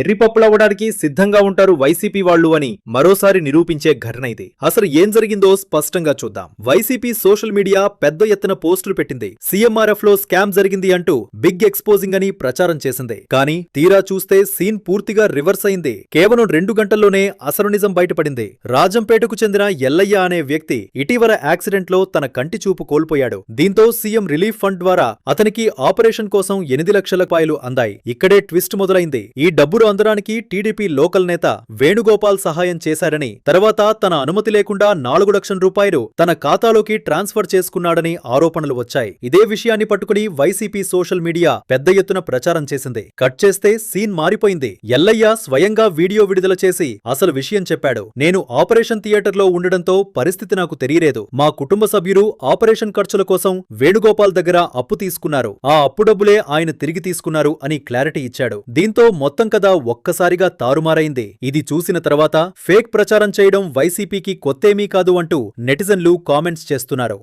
ఎర్రిపప్పులవ్వడానికి సిద్ధంగా ఉంటారు వైసీపీ వాళ్ళు అని మరోసారి నిరూపించే ఘటన ఇది. అసలు ఏం జరిగిందో స్పష్టంగా చూద్దాం. వైసీపీ సోషల్ మీడియా పెద్ద ఎత్తున పోస్టులు పెట్టింది. సీఎంఆర్ఎఫ్ లో స్కామ్ జరిగింది అంటూ బిగ్ ఎక్స్పోజింగ్ అని ప్రచారం చేసింది. కానీ తీరా చూస్తే సీన్ పూర్తిగా రివర్స్ అయింది. కేవలం 2 గంటల్లోనే అసలు నిజం బయటపడింది. రాజంపేటకు చెందిన ఎల్లయ్య అనే వ్యక్తి ఇటీవల యాక్సిడెంట్ లో తన కంటి చూపు కోల్పోయాడు. దీంతో సీఎం రిలీఫ్ ఫండ్ ద్వారా అతనికి ఆపరేషన్ కోసం 8 లక్షల రూపాయలు అందాయి. ఇక్కడే ట్విస్ట్ మొదలైంది. ఈ డబ్బులు అందడానికి టీడీపీ లోకల్ నేత వేణుగోపాల్ సహాయం చేశారని, తర్వాత తన అనుమతి లేకుండా 4 లక్షల రూపాయలు తన ఖాతాలోకి ట్రాన్స్ఫర్ చేసుకున్నాడని ఆరోపణలు వచ్చాయి. ఇదే విషయాన్ని పట్టుకుని వైసీపీ సోషల్ మీడియా పెద్ద ఎత్తున ప్రచారం చేసింది. కట్ చేస్తే సీన్ మారిపోయింది. ఎల్లయ్య స్వయంగా వీడియో విడుదల చేసి అసలు విషయం చెప్పాడు. నేను ఆపరేషన్ థియేటర్లో ఉండడంతో పరిస్థితి నాకు తెలియలేదు. మా కుటుంబ సభ్యులు ఆపరేషన్ ఖర్చుల కోసం వేణుగోపాల్ దగ్గర అప్పు తీసుకున్నారు. ఆ అప్పు డబ్బులే ఆయన తిరిగి తీసుకున్నారు అని క్లారిటీ ఇచ్చాడు. దీంతో మొత్తం కథ ఒక్కసారిగా తారుమారైంది. ఇది చూసిన తర్వాత ఫేక్ ప్రచారం చేయడం వైసీపీకి కొత్తేమీ కాదు అంటూ నెటిజన్లు కామెంట్స్ చేస్తున్నారు.